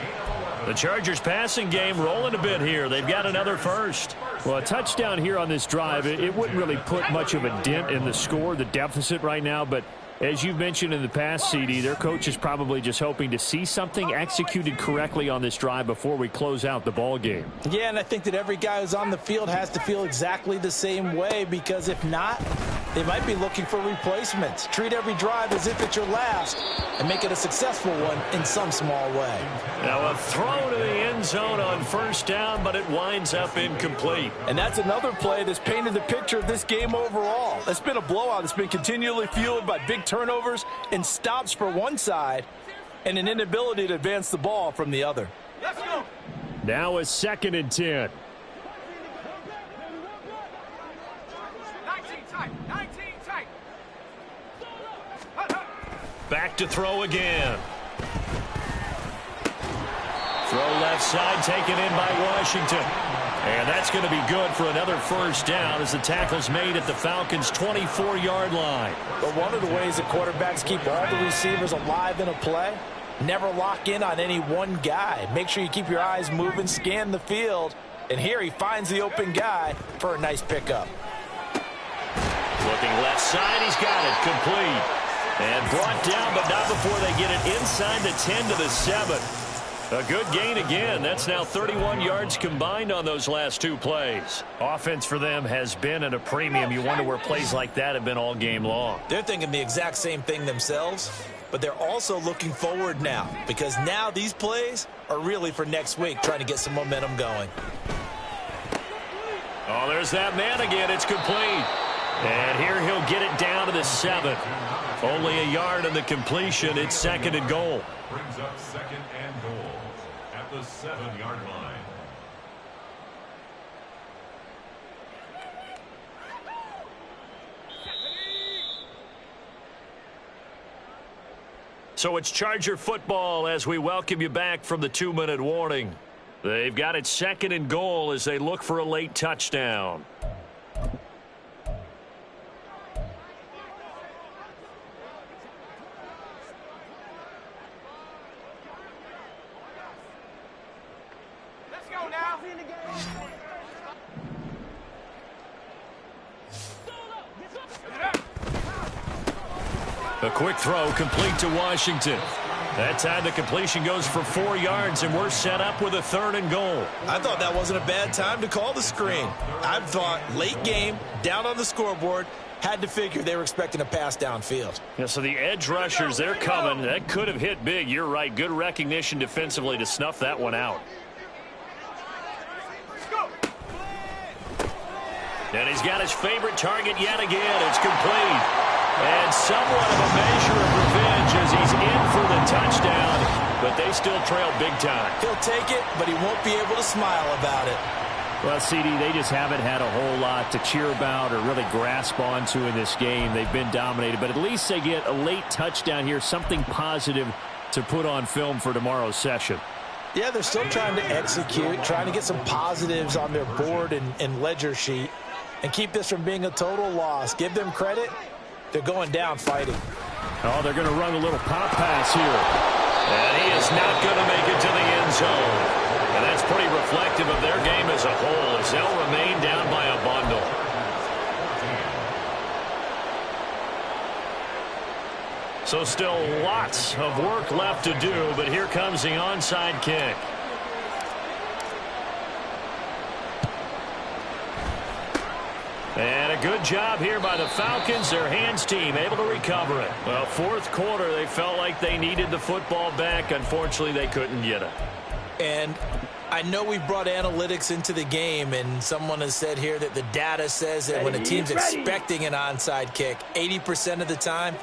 The Chargers passing game rolling a bit here. They've got another first. Well, a touchdown here on this drive, it wouldn't really put much of a dent in the score, the deficit right now, but as you've mentioned in the past, CD, their coach is probably just hoping to see something executed correctly on this drive before we close out the ball game. Yeah, and I think that every guy who's on the field has to feel exactly the same way, because if not, they might be looking for replacements. Treat every drive as if it's your last and make it a successful one in some small way. Now a throw to the end zone on 1st down, but it winds up incomplete. And that's another play that's painted the picture of this game overall. It's been a blowout. It's been continually fueled by big turnovers and stops for one side and an inability to advance the ball from the other. Let's go. Now a 2nd and 10. 19 tight, 19 tight. Back to throw again. Throw left side, taken in by Washington. And that's going to be good for another 1st down as the tackle's made at the Falcons' 24-yard line. But one of the ways that quarterbacks keep all the receivers alive in a play, never lock in on any one guy. Make sure you keep your eyes moving, scan the field. And here he finds the open guy for a nice pickup. Looking left side, he's got it, complete. And brought down, but not before they get it inside the 10 to the 7. A good gain again. That's now 31 yards combined on those last 2 plays. Offense for them has been at a premium. You wonder where plays like that have been all game long. They're thinking the exact same thing themselves, but they're also looking forward now, because now these plays are really for next week, trying to get some momentum going. Oh, there's that man again. It's complete. And here he'll get it down to the 7. Only a yard in the completion. It's 2nd and goal. Brings up 2nd and goal at the 7-yard line. So it's Charger football as we welcome you back from the 2-minute warning. They've got it 2nd and goal as they look for a late touchdown. A quick throw complete to Washington. That time the completion goes for 4 yards, and we're set up with a 3rd and goal. I thought that wasn't a bad time to call the screen. I thought late game, down on the scoreboard, had to figure they were expecting a pass downfield. Yeah, so the edge rushers, they're coming. That could have hit big. You're right. Good recognition defensively to snuff that one out. And he's got his favorite target yet again. It's complete. And somewhat of a measure of revenge as he's in for the touchdown, but they still trail big time. He'll take it, but he won't be able to smile about it. Well, CD, they just haven't had a whole lot to cheer about or really grasp onto in this game. They've been dominated, but at least they get a late touchdown here, something positive to put on film for tomorrow's session. Yeah, they're still trying to execute, trying to get some positives on their board and ledger sheet and keep this from being a total loss. Give them credit. They're going down fighting. Oh, they're going to run a little pop pass here. And he is not going to make it to the end zone. And that's pretty reflective of their game as a whole as they'll remain down by a bundle. So still lots of work left to do, but here comes the onside kick. And a good job here by the Falcons, their hands team, able to recover it. Well, 4th quarter, they felt like they needed the football back. Unfortunately, they couldn't get it. And I know we brought analytics into the game, and someone has said here that the data says that when a team's expecting an onside kick, 80% of the time,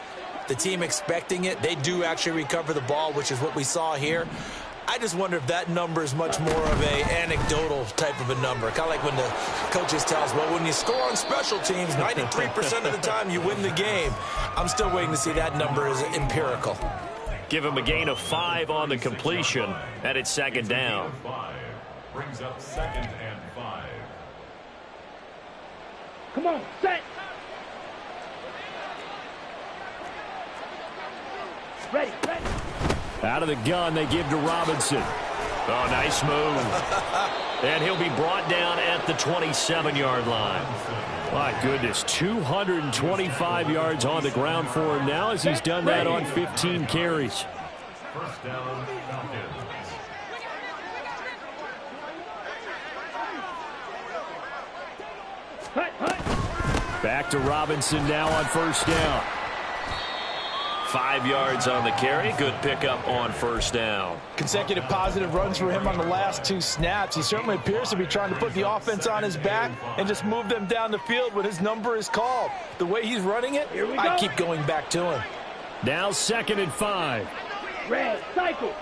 the team expecting it, they do actually recover the ball, which is what we saw here. I just wonder if that number is much more of a anecdotal type of a number. Kind of like when the coaches tell us, well, when you score on special teams, 93% of the time you win the game. I'm still waiting to see that number is empirical. Give him a gain of 5 on the completion, and it's 2nd down. 5 brings up 2nd and 5. Come on, set. Ready. Out of the gun, they give to Robinson. Oh, nice move. And he'll be brought down at the 27-yard line. My goodness, 225 yards on the ground for him now as he's done that on 15 carries. 1st down, Falcons. Back to Robinson now on 1st down. 5 yards on the carry. Good pickup on 1st down. Consecutive positive runs for him on the last 2 snaps. He certainly appears to be trying to put the offense on his back and just move them down the field when his number is called. The way he's running it, I keep going back to him. Now 2nd and 5. Red, cycle.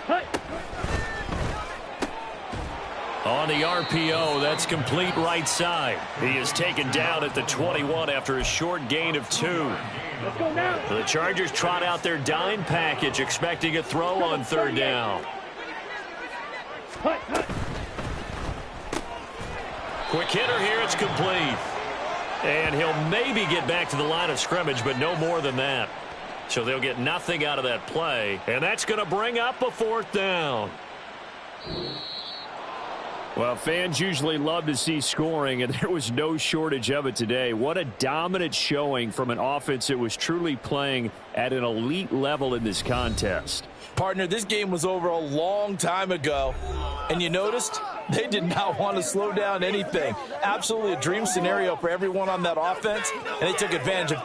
Hut. On the RPO, that's complete right side. He is taken down at the 21 after a short gain of 2. Let's go now. The Chargers trot out their dime package, expecting a throw on 3rd down. Hut. Quick hitter here, it's complete. And he'll maybe get back to the line of scrimmage, but no more than that. So they'll get nothing out of that play, and that's going to bring up a 4th down. Well, fans usually love to see scoring, and there was no shortage of it today. What a dominant showing from an offense that was truly playing at an elite level in this contest. Partner, this game was over a long time ago, and you noticed they did not want to slow down anything. Absolutely a dream scenario for everyone on that offense, and they took advantage of